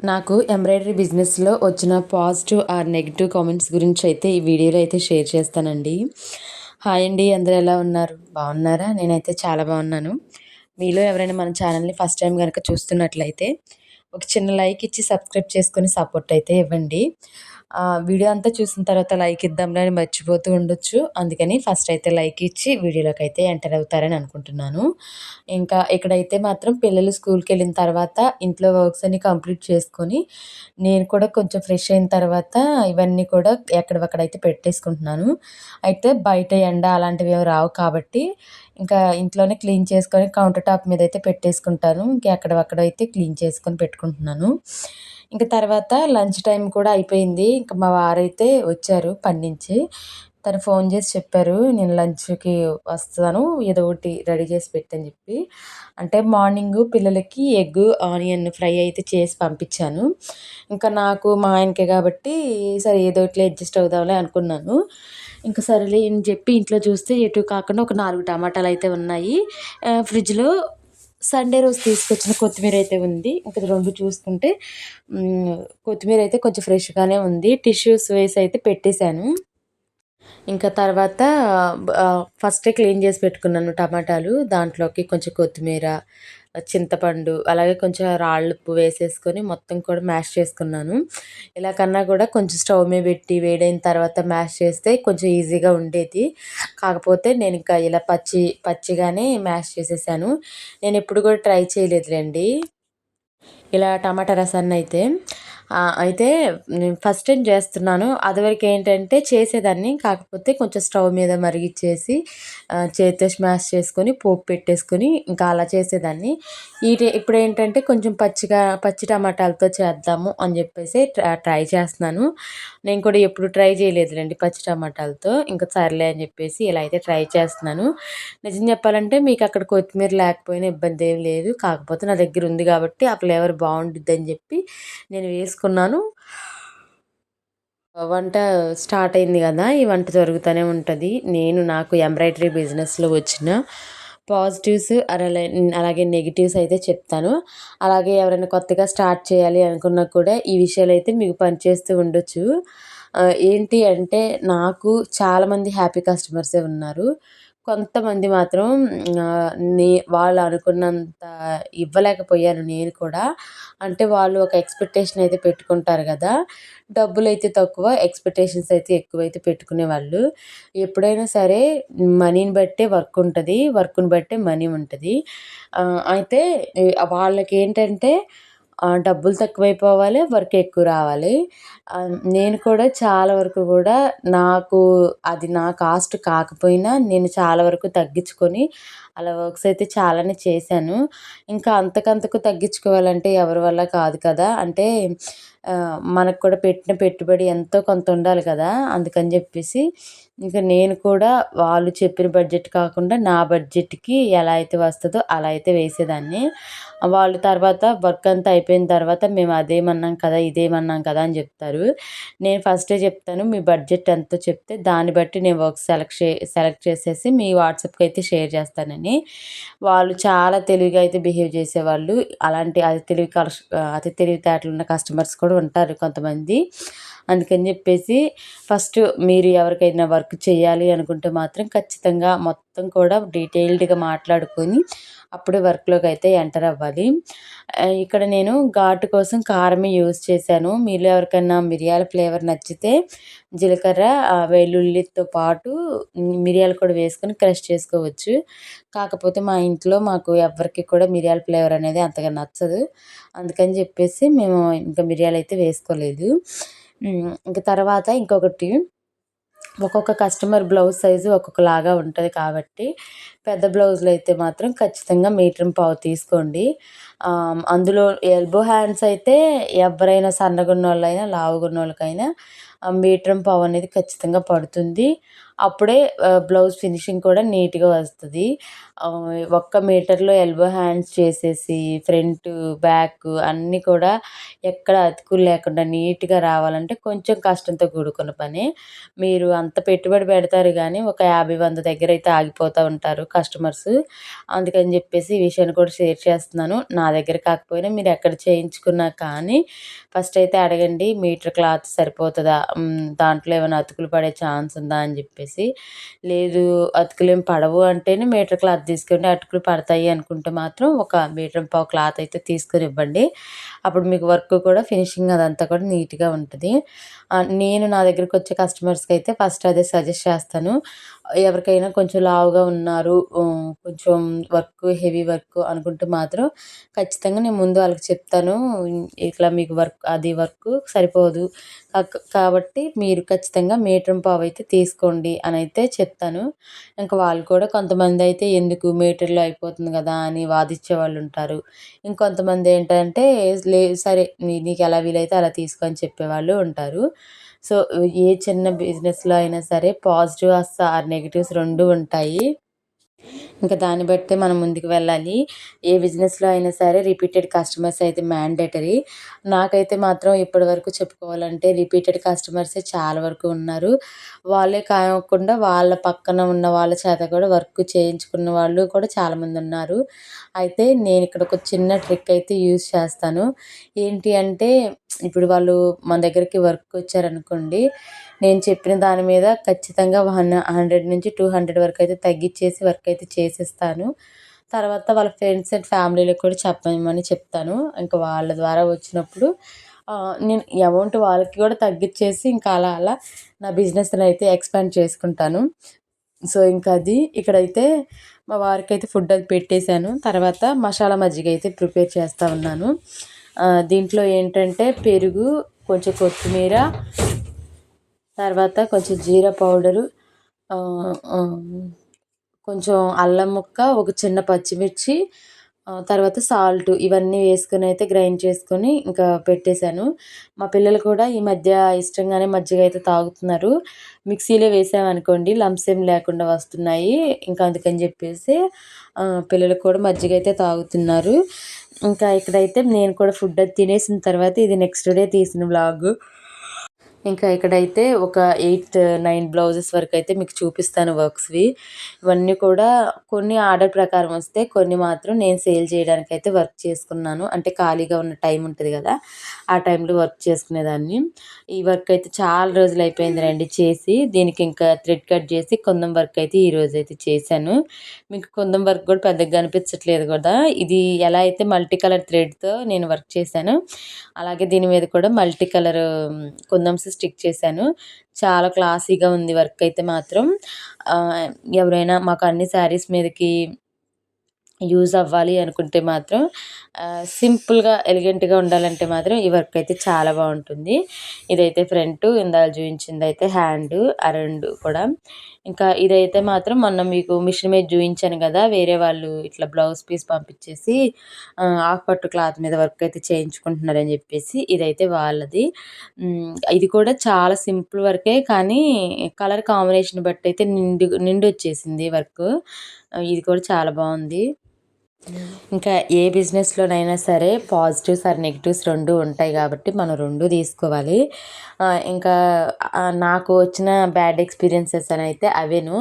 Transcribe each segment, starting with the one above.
నాకు ఎంబ్రాయిడరీ బిజినెస్‌లో వచ్చిన పాజిటివ్ ఆర్ నెగెటివ్ కామెంట్స్ గురించి అయితే ఈ వీడియోలో అయితే షేర్ చేస్తానండి. హాయ్ అండి! అందరూ ఎలా ఉన్నారు? బాగున్నారా? నేనైతే చాలా బాగున్నాను. మీలో ఎవరైనా మన ఛానల్‌ని ఫస్ట్ టైం గనక చూస్తున్నట్లయితే ఒక చిన్న లైక్ ఇచ్చి సబ్స్క్రైబ్ చేసుకొని సపోర్ట్ అయితే ఇవ్వండి. వీడియో అంతా చూసిన తర్వాత లైక్ ఇద్దాంలే అని మర్చిపోతూ ఉండొచ్చు. అందుకని ఫస్ట్ అయితే లైక్ ఇచ్చి వీడియోలోకి అయితే ఎంటర్ అవుతారని అనుకుంటున్నాను. ఇంకా ఇక్కడైతే మాత్రం పిల్లలు స్కూల్‌కెళ్ళిన తర్వాత ఇంట్లో వర్క్స్ అన్నీ కంప్లీట్ చేసుకొని, నేను కూడా కొంచెం ఫ్రెష్ అయిన తర్వాత ఇవన్నీ కూడా ఎక్కడివక్కడైతే పెట్టేసుకుంటున్నాను. అయితే బయట ఎండ అలాంటివి ఏమి రావు కాబట్టి, ఇంకా ఇంట్లోనే క్లీన్ చేసుకొని కౌంటర్ టాప్ మీద అయితే పెట్టేసుకుంటాను. ఇంకా ఎక్కడివక్కడైతే క్లీన్ చేసుకొని పెట్టుకుంటున్నాను. ఇంక తర్వాత లంచ్ టైం కూడా అయిపోయింది. ఇంక మా వారైతే వచ్చారు పని నుంచి. తను ఫోన్ చేసి చెప్పారు, "నేను లంచ్‌కి వస్తాను. ఏదో ఒకటి రెడీ చేసి పెట్టు" అని చెప్పి. అంటే మార్నింగు పిల్లలకి ఎగ్, ఆనియన్ ఫ్రై అయితే చేసి పంపించాను. ఇంకా నాకు, మా ఆయనకే కాబట్టి సరే ఏదో ఒకటిలే అడ్జస్ట్ అవుదాంలే అనుకున్నాను. ఇంక సరేలే అని చెప్పి ఇంట్లో చూస్తే ఎటు కాకుండా ఒక 4 టమాటాలయితే ఉన్నాయి. ఫ్రిడ్జ్‌లో సండే రోజు తీసుకొచ్చిన కొత్తిమీర అయితే ఉంది. ఇంక 2 చూసుకుంటే కొత్తిమీర అయితే కొంచెం ఫ్రెష్‌గానే ఉంది. టిష్యూస్ వేసి అయితే పెట్టేశాను. ఇంకా తర్వాత ఫస్టే క్లీన్ చేసి పెట్టుకున్నాను టమాటాలు. దాంట్లోకి కొంచెం కొత్తిమీర, చింతపండు, అలాగే కొంచెం రాళ్ళుప్పు వేసేసుకొని మొత్తం కూడా మ్యాష్ చేసుకున్నాను. ఇలా కన్నా కూడా కొంచెం స్టవ్ మీద పెట్టి వేడైన తర్వాత మ్యాష్ చేస్తే కొంచెం ఈజీగా ఉండేది. కాకపోతే నేనింకా ఇలా పచ్చిగానే మ్యాష్ చేసేసాను. నేనెప్పుడు కూడా ట్రై చేయలేదులెండి ఇలా టమాటా రసాన్నయితే. అయితే నేను ఫస్ట్ టైం చేస్తున్నాను. అదివరకు ఏంటంటే చేసేదాన్ని. కాకపోతే కొంచెం స్టవ్ మీద మరిగిచ్చేసి చేత్తో స్మాష్ చేసుకొని పోపు పెట్టేసుకొని ఇంకా అలా చేసేదాన్ని. ఇప్పుడేంటంటే కొంచెం పచ్చి టమాటాలతో చేద్దాము అని చెప్పేసి ట్రై చేస్తున్నాను. నేను కూడా ఎప్పుడు ట్రై చేయలేదులెండి పచ్చి టమాటాలతో. ఇంక సర్లే అని చెప్పేసి ఇలా అయితే ట్రై చేస్తున్నాను. నిజం చెప్పాలంటే మీకు అక్కడ కొత్తిమీర లేకపోయినా ఇబ్బందేం లేదు. కాకపోతే నా దగ్గర ఉంది కాబట్టి ఆ ఫ్లేవర్ బావుండిద్దని చెప్పి నేను వేసుకున్నాను. వంట స్టార్ట్ అయింది గదా! ఈ వంట జరుగుతూనే ఉంటది. నాకు ఎంబ్రాయిడరీ బిజినెస్‌లో వచ్చిన పాజిటివ్స్ అలాగే నెగెటివ్స్ అయితే చెప్తాను. అలాగే ఎవరైనా కొత్తగా స్టార్ట్ చేయాలి అనుకున్నా కూడా ఈ విషయాలైతే మీకు పనిచేస్తూ ఉండొచ్చు. ఏంటి అంటే నాకు చాలామంది హ్యాపీ కస్టమర్సే ఉన్నారు. కొంతమంది మాత్రం ఆహ్, నే వాళ్ళు అనుకున్నంత ఇవ్వలేకపోయాను నేను కూడా. అంటే వాళ్ళు ఒక ఎక్స్‌పెక్టేషన్ అయితే పెట్టుకుంటారు గదా! డబ్బులైతే తక్కువ, ఎక్స్‌పెక్టేషన్స్ అయితే ఎక్కువైతే పెట్టుకునేవాళ్ళు. ఎప్పుడైనా సరే మనీని బట్టే వర్క్ ఉంటది. వర్క్‌ని బట్టే మనీ ఉంటది. అయితే వాళ్ళకేంటంటే డబ్బులు తక్కువైపోవాలి, వర్క్ ఎక్కువ రావాలి. నేను కూడా చాలా వరకు గూడా నాకు అది నా కాస్ట్ కాకపోయినా నేను చాలా వరకు తగ్గించుకొని అలా వర్క్స్ అయితే చాలానే చేశాను. ఇంకా అంతకంతకు తగ్గించుకోవాలంటే ఎవరి వల్ల కాదు కదా! అంటే మనకు కూడా పెట్టిన పెట్టుబడి ఎంతో కొంత ఉండాలి కదా! అందుకని జెప్పేసి ఇంక నేను కూడా వాళ్ళు చెప్పిన బడ్జెట్ కాకుండా నా బడ్జెట్‌కి ఎలా అయితే వస్తదో అలా అయితే వేసేదాన్ని. వాళ్ళు తర్వాత వర్క్ అంతా అయిపోయిన తర్వాత మేము అదేమన్నాం కదా! ఇదేమన్నాం కదా! అని జెప్తారు. నేను ఫస్టే చెప్తాను మీ బడ్జెట్ ఎంతో చెప్తే దాన్ని బట్టి నేను వర్క్ సెలెక్ట్ చేసేసి మీ వాట్సాప్‌కి అయితే షేర్ చేస్తానని. వాళ్ళు చాలా తెలివిగా అయితే బిహేవ్ చేసేవాళ్ళు. అలాంటి అతి తెలివితేటలున్న కస్టమర్స్ కూడా ఉంటారు కొంతమంది. అందుకని చెప్పేసి ఫస్ట్ మీరు ఎవరికైనా వర్క్ చేయాలి అనుకుంటే మాత్రం ఖచ్చితంగా మొత్తం కూడా డీటెయిల్డ్‌గా మాట్లాడుకొని అప్పుడే వర్క్‌లోకి అయితే ఎంటర్ అవ్వాలి. ఇక్కడ నేను ఘాటు కోసం కారమే యూజ్ చేశాను. మీలో ఎవరికైనా మిరియాల ఫ్లేవర్ నచ్చితే జీలకర్ర, వెల్లుల్లితో పాటు మిరియాలు కూడా వేసుకొని క్రష్ చేసుకోవచ్చు. కాకపోతే మా ఇంట్లో మాకు ఎవ్వరికీ కూడా మిరియాల ఫ్లేవర్ అనేది అంతగా నచ్చదు. అందుకని చెప్పేసి మేము ఇంకా మిరియాలైతే వేసుకోలేదు. ఇంక తర్వాత ఇంకొకటి ఒక్కొక్క కస్టమర్ బ్లౌజ్ సైజు ఒక్కొక్కలాగా ఉంటది కాబట్టి, పెద్ద బ్లౌజులైతే మాత్రం ఖచ్చితంగా మీటరుంపావు తీసుకోండి. అందులో ఎల్బో హ్యాండ్స్ అయితే ఎవ్వరైనా సన్నగున్నోళ్ళైనా, లావుగున్నోళ్ళకైనా మీటరుంపావు అనేది ఖచ్చితంగా పడుతుంది. అప్పుడే బ్లౌజ్ ఫినిషింగ్ కూడా నీట్‌గా వస్తది. ఒక్క మీటర్‌లో ఎల్బో హ్యాండ్స్ చేసేసి ఫ్రంట్, బ్యాక్ అన్నీ కూడా ఎక్కడ అతుకులు లేకుండా నీట్‌గా రావాలంటే కొంచెం కష్టంతో కూడుకున్న పనే. మీరు అంత పెట్టుబడి పెడతారు గానీ, ఒక 50, 100 దగ్గరైతే ఆగిపోతా ఉంటారు కస్టమర్స్. అందుకని జెప్పేసి ఈ విషయాన్ని కూడా షేర్ చేస్తున్నాను. నా దగ్గర కాకపోయినా మీరెక్కడ చేయించుకున్నా కానీ ఫస్ట్ అయితే అడగండి మీటర్ క్లాత్ సరిపోతదా? దాంట్లో ఏమైనా అతుకులు పడే ఛాన్స్ ఉందా? అని జెప్పేసి. లేదు అతుకులేం పడవు అంటేనే మీటర్ క్లాత్ తీసుకోండి. అతుకులు పడతాయి అనుకుంటే మాత్రం ఒక మీటర్ పావు క్లాత్ అయితే తీసుకొనివ్వండి. అప్పుడు మీకు వర్క్ కూడా ఫినిషింగ్ అదంతా కూడా నీట్‌గా ఉంటది. నేను నా దగ్గరకొచ్చే కస్టమర్స్‌కైతే ఫస్ట్ అదే సజెస్ట్ చేస్తాను. ఎవరికైనా కొంచెం లావుగా ఉన్నారు, కొంచెం హెవీ వర్క్ అనుకుంటే మాత్రం ఖచ్చితంగా నేను ముందు వాళ్ళకి చెప్తాను. ఇట్లా మీకు వర్క్ సరిపోదు. కాబట్టి మీరు ఖచ్చితంగా మీటర్ పావైతే తీసుకోండి అనైతే చెప్తాను. ఇంక వాళ్ళు కూడా కొంతమందయితే ఎందుకు మీటర్‌లో అయిపోతుంది గదా! అని వాదిచ్చే వాళ్ళుంటారు. ఇంకొంతమంది ఏంటంటే సరే నీకెలా వీలైతే అలా తీసుకో అని చెప్పేవాళ్ళు ఉంటారు. సో, ఏ చిన్న బిజినెస్‌లో అయినా సరే పాజిటివ్ ఆర్ నెగెటివ్స్ 2 ఉంటాయి. ఇంక దాన్ని బట్టే మనం ముందుకు వెళ్ళాలి. ఏ బిజినెస్‌లో అయినా సరే రిపీటెడ్ కస్టమర్స్ అయితే మ్యాండేటరీ. నాకైతే మాత్రం ఇప్పటివరకు చెప్పుకోవాలంటే రిపీటెడ్ కస్టమర్సే చాలా వరకు ఉన్నారు. వాళ్ళే కాకుండా వాళ్ళ పక్కన ఉన్న వాళ్ళ చేత కూడా వర్క్ చేయించుకున్న వాళ్ళు కూడా చాలామందున్నారు. అయితే నేనిక్కడ ఒక చిన్న ట్రిక్ అయితే యూజ్ చేస్తాను. ఏంటి అంటే ఇప్పుడు వాళ్ళు మన దగ్గరికి వర్క్‌కొచ్చారనుకోండి, నేను చెప్పిన దాని మీద ఖచ్చితంగా 100-200 వరకైతే తగ్గిచ్చేసి వర్క్ అయితే చేసేస్తాను. తర్వాత వాళ్ళ ఫ్రెండ్స్ అండ్ ఫ్యామిలీ‌లకి కూడా చెప్పమని చెప్తాను. ఇంక వాళ్ళ ద్వారా వచ్చినప్పుడు నేను ఈ అమౌంట్ వాళ్ళకి కూడా తగ్గిచ్చేసి ఇంకా అలా అలా నా బిజినెస్‌నైతే ఎక్స్‌పాండ్ చేసుకుంటాను. సో, ఇక్కడైతే మా వారికైతే ఫుడ్ అది పెట్టేసాను. తర్వాత మసాలా మజ్జిగ అయితే ప్రిపేర్ చేస్తా ఉన్నాను. దీంట్లో ఏంటంటే పెరుగు, కొంచెం కొత్తిమీర, తర్వాత కొంచెం జీరా పౌడరు, ఆహ్, ఆహ్, కొంచెం అల్లం ముక్క, ఒక చిన్న పచ్చిమిర్చి, తర్వాత సాల్టు ఇవన్నీ వేసుకొనైతే గ్రైండ్ చేసుకొని ఇంకా పెట్టేసాను. మా పిల్లలు కూడా ఈ మధ్య ఇష్టంగానే మజ్జిగ అయితే తాగుతున్నారు. మిక్సీలో వేసామనుకోండి లంప్స్ ఏం లేకుండా వస్తున్నాయి. ఇంకా అందుకని చెప్పేసి పిల్లలు కూడా మజ్జిగ అయితే తాగుతున్నారు. ఇంకా ఇక్కడైతే నేను కూడా ఫుడ్ అది తినేసిన తర్వాత ఇది నెక్స్ట్ డే తీసిన వ్లాగు. ఇంకా ఇక్కడైతే ఒక 8, 9 బ్లౌజెస్ వరకైతే మీకు చూపిస్తాను వర్క్స్‌వి. ఇవన్నీ కూడా కొన్ని ఆర్డర్ ప్రకారం వస్తే, కొన్ని మాత్రం నేను సేల్ చేయడానికైతే వర్క్ చేసుకున్నాను. అంటే ఖాళీగా ఉన్న టైం ఉంటది గదా! ఆ టైంలో వర్క్ చేసుకునేదాన్ని. ఈ వర్క్ అయితే చాలా రోజులయిపోయింది రండి చేసి. దీనికి ఇంకా థ్రెడ్ కట్ చేసి కుందన్ వర్క్ అయితే ఈరోజైతే చేశాను. మీకు కుందన్ వర్క్ కూడా పెద్దగా కనిపించట్లేదు గదా! ఇది ఎలా అయితే మల్టీ కలర్ థ్రెడ్‌తో నేను వర్క్ చేశానో, అలాగే దీని మీద కూడా మల్టీ కలర్ కుందన్స్ స్టిక్ చేశాను. చాలా క్లాసీగా ఉంది వర్క్ అయితే మాత్రం. ఆహ్, ఎవరైనా మాకు అన్ని శారీస్ మీదకి యూజ్ అవ్వాలి అనుకుంటే మాత్రం సింపుల్‌గా, ఎలిగెంట్‌గా ఉండాలంటే మాత్రం ఈ వర్క్ అయితే చాలా బావుంటుంది. ఇదైతే ఫ్రంటు, ఇందాక చూయించిందయితే హ్యాండు, ఆ 2 కూడా. ఇంకా ఇదైతే మాత్రం మొన్న మీకు మిషన్ మీద చూయించాను గదా! వేరే వాళ్ళు ఇట్లా బ్లౌజ్ పీస్ పంపించేసి హాఫ్ పట్టు క్లాత్ మీద వర్క్ అయితే చేయించుకుంటున్నారని జెప్పేసి ఇదైతే వాళ్ళది. ఇది కూడా చాలా సింపుల్ వర్కే కానీ కలర్ కాంబినేషన్ బట్టయితే నిండొచ్చేసింది వర్కు. ఇది కూడా చాలా బావుంది. ఇంకా ఏ బిజినెస్‌లోనైనా సరే పాజిటివ్స్ ఆర్ నెగెటివ్స్ 2 ఉంటాయి గాబట్టి మనం 2 తీసుకోవాలి. ఇంకా నాకు వచ్చిన బ్యాడ్ ఎక్స్‌పీరియన్సెస్ అనైతే అవేను.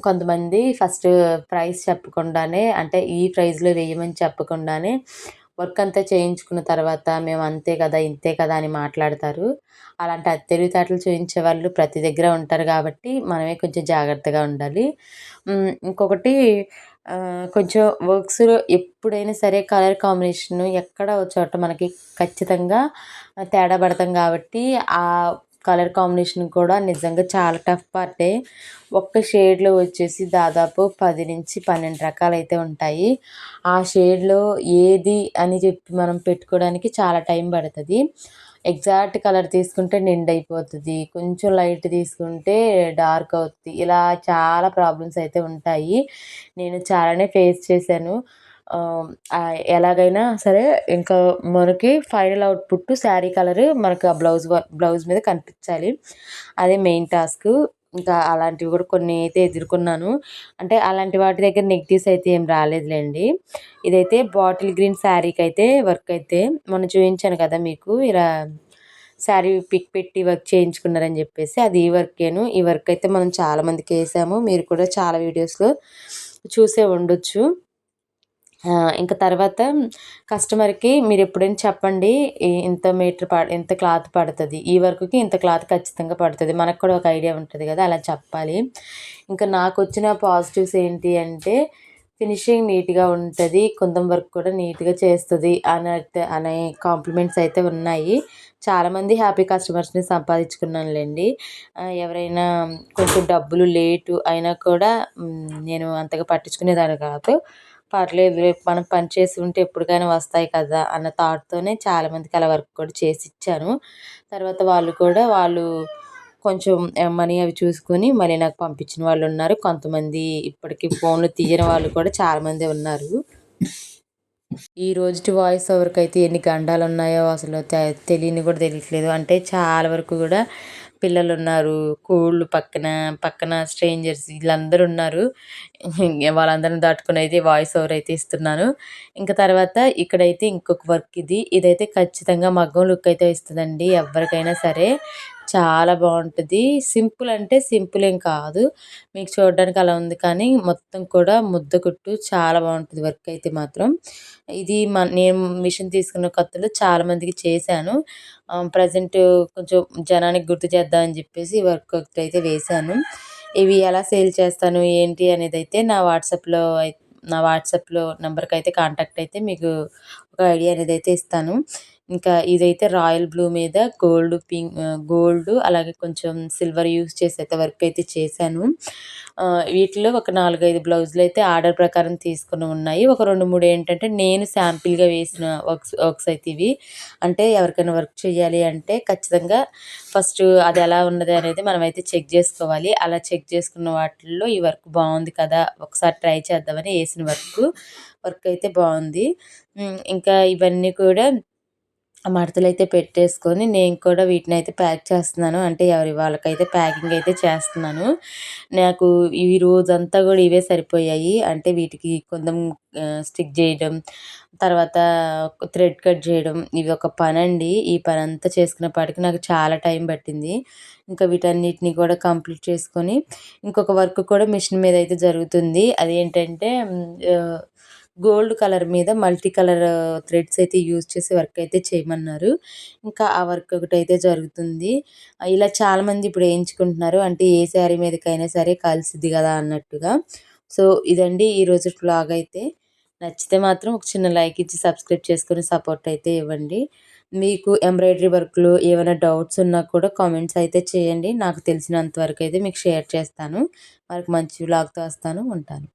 కొంతమంది ఫస్ట్ ప్రైస్ చెప్పకుండానే అంటే ఈ ప్రైస్‌లో వేయమని చెప్పకుండానే వర్క్ అంతా చేయించుకున్న తర్వాత మేము అంతే కదా, ఇంతే కదా అని మాట్లాడతారు. అలాంటి తెలివితేటలు చూయించే వాళ్ళు ప్రతి దగ్గర ఉంటారు గాబట్టి మనమే కొంచెం జాగ్రత్తగా ఉండాలి. ఇంకొకటి కొంచెం వర్క్స్‌లో ఎప్పుడైనా సరే కలర్ కాంబినేషను ఎక్కడో ఒక చోట మనకి ఖచ్చితంగా తేడా పడతాం కాబట్టి, ఆ కలర్ కాంబినేషన్ కూడా నిజంగా చాలా టఫ్ పార్టే. ఒక్క షేడ్‌లో వచ్చేసి దాదాపు 10-12 రకాలైతే ఉంటాయి. ఆ షేడ్‌లో ఏది అని చెప్పి మనం పెట్టుకోవడానికి చాలా టైం పడతది. ఎగ్జాక్ట్ కలర్ తీసుకుంటే నిండయిపోతది. కొంచెం లైట్ తీసుకుంటే డార్క్ అవుద్ది. ఇలా చాలా ప్రాబ్లమ్స్ అయితే ఉంటాయి. నేను చాలానే ఫేస్ చేశాను. ఎలాగైనా సరే ఇంకా మనకి ఫైనల్ అవుట్‌పుట్ శారీ కలరు మనకు ఆ బ్లౌజ్ మీద కనిపించాలి. అదే మెయిన్ టాస్కు. ఇంకా అలాంటివి కూడా కొన్ని అయితే ఎదుర్కొన్నాను. అంటే అలాంటి వాటి దగ్గర నెగెటివ్స్ అయితే ఏం రాలేదులెండి. ఇదైతే బాటిల్ గ్రీన్ శారీకైతే వర్క్ అయితే మొన్న చూయించాను కదా మీకు ఇలా శారీ పిక్ పెట్టి వర్క్ చేయించుకున్నారని జెప్పేసి అది ఈ వర్కేను. ఈ వర్క్ అయితే మనం చాలా మందికేసాము. మీరు కూడా చాలా వీడియోస్‌లో చూసే ఉండొచ్చు. ఇంక తర్వాత కస్టమర్‌కి మీరెప్పుడైనా చెప్పండి. ఇంత మీటర్ ఇంత క్లాత్ పడతది. ఈ వర్క్‌కి ఇంత క్లాత్ ఖచ్చితంగా పడతది. మనకు కూడా ఒక ఐడియా ఉంటది గదా! అలా చెప్పాలి. ఇంకా నాకొచ్చిన పాజిటివ్స్ ఏంటి అంటే ఫినిషింగ్ నీట్‌గా ఉంటది. కుందన్ వర్క్ కూడా నీట్‌గా చేస్తది అనే కాంప్లిమెంట్స్ అయితే ఉన్నాయి. చాలామంది హ్యాపీ కస్టమర్స్‌ని సంపాదించుకున్నానులెండి. ఎవరైనా కొంచెం డబ్బులు లేటు అయినా కూడా నేను అంతగా పట్టించుకునేదాన్ని కాదు. పర్లేదు రేపు మనం పని చేసి ఉంటే ఎప్పటికైనా వస్తాయి కదా! అన్న థాట్‌తోనే చాలామందికి అలా వర్క్ కూడా చేసిచ్చాను. తర్వాత వాళ్ళు కొంచెం మనీ అవి చూసుకొని మళ్ళీ నాకు పంపించిన వాళ్ళున్నారు. కొంతమంది ఇప్పటికి ఫోన్‌లు తీయని వాళ్ళు కూడా చాలామందే ఉన్నారు. ఈ రోజుటి వాయిస్ ఓవర్‌కైతే ఎన్ని గండాలున్నాయో అసలు తెలియని కూడా తెలియట్లేదు. అంటే చాలా వరకు గూడా పిల్లలున్నారు, కోళ్ళు పక్కన స్ట్రేంజర్స్ వీళ్ళందరూ ఉన్నారు. వాళ్ళందరిని దాటుకొని అయితే వాయిస్ ఓవర్ అయితే ఇస్తున్నాను. ఇంక తర్వాత ఇక్కడైతే ఇంకొక వర్క్ ఇది. ఇదైతే ఖచ్చితంగా మగ్గం లుక్ అయితే ఇస్తదండి ఎవ్వరికైనా సరే. చాలా బావుంటది. సింపుల్ అంటే సింపుల్ ఏం కాదు. మీకు చూడడానికి అలా ఉంది కానీ మొత్తం కూడా ముద్ద కుట్టు చాలా బావుంటది వర్క్ అయితే మాత్రం. ఇది నేను మిషన్ తీసుకున్న కొత్తలో చాలా మందికి చేశాను. ప్రెజెంట్ కొంచెం జనానికి గుర్తు చేద్దాం అని చెప్పేసి ఈ వర్క్ ఒకటైతే వేశాను. ఇవి ఎలా సేల్ చేస్తాను ఏంటి అనేదైతే నా వాట్సాప్‌లో నంబర్‌కైతే కాంటాక్ట్ అయితే మీకు ఒక ఐడియా అనేదైతే ఇస్తాను. ఇంకా ఇదైతే రాయల్ బ్లూ మీద గోల్డ్ అలాగే కొంచెం సిల్వర్ యూజ్ చేసి అయితే వర్క్ అయితే చేశాను. వీటిలో ఒక 4, 5 బ్లౌజులైతే ఆర్డర్ ప్రకారం తీసుకున్నవి ఉన్నాయి. ఒక 2, 3 ఏంటంటే నేను శాంపిల్‌గా వేసిన వర్క్స్ అయితే ఇవి. అంటే ఎవరికైనా వర్క్ చేయాలి అంటే ఖచ్చితంగా ఫస్ట్ అది ఎలా ఉన్నది అనేది మనమైతే చెక్ జేసుకోవాలి. అలా చెక్ చేసుకున్న వాటిల్లో ఈ వర్క్ బావుంది కదా! ఒకసారి ట్రై చేద్దామని ఏసిన వర్క్ అయితే బావుంది. ఇంకా ఇవన్నీ కూడా మడతలైతే పెట్టేసుకొని నేను కూడా వీటినైతే ప్యాక్ చేస్తున్నాను. అంటే ఎవరి వాళ్ళకైతే ప్యాకింగ్ అయితే చేస్తున్నాను. నాకు ఈ రోజంతా గూడా ఇవే సరిపోయాయి. అంటే వీటికి కొంచెం స్టిక్ జేయడం, తర్వాత థ్రెడ్ కట్ జేయడం ఇవి ఒక పనండి. ఈ పనంతా చేసుకునేపాటికి నాకు చాలా టైం పట్టింది. ఇంకా వీటన్నిటిని కూడా కంప్లీట్ చేసుకొని ఇంకొక వర్క్ కూడా మిషన్ మీద అయితే జరుగుతుంది. అదేంటంటే గోల్డ్ కలర్ మీద మల్టీ కలర్ థ్రెడ్స్ అయితే యూజ్ చేసి వర్క్ అయితే చేయమన్నారు. ఇంకా ఆ వర్క్ ఒకటైతే జరుగుతుంది. ఇలా చాలామంది ఇప్పుడు ఏయించుకుంటున్నారు. అంటే ఏ శారీ మీదకైనా సరే కలిసిద్ది గదా అన్నట్టుగా. సో, ఇదండి ఈరోజు వ్లాగ్ అయితే. నచ్చితే మాత్రం ఒక చిన్న లైక్ ఇచ్చి సబ్స్క్రైబ్ చేసుకొని సపోర్ట్ అయితే ఇవ్వండి. మీకు ఎంబ్రాయిడరీ వర్క్‌లో ఏమైనా డౌట్స్ ఉన్నా కూడా కామెంట్స్ అయితే చేయండి. నాకు తెలిసినంత వరకైతే మీకు షేర్ చేస్తాను. మరొక మంచి వ్లాగ్‌తో వస్తాను. ఉంటాను.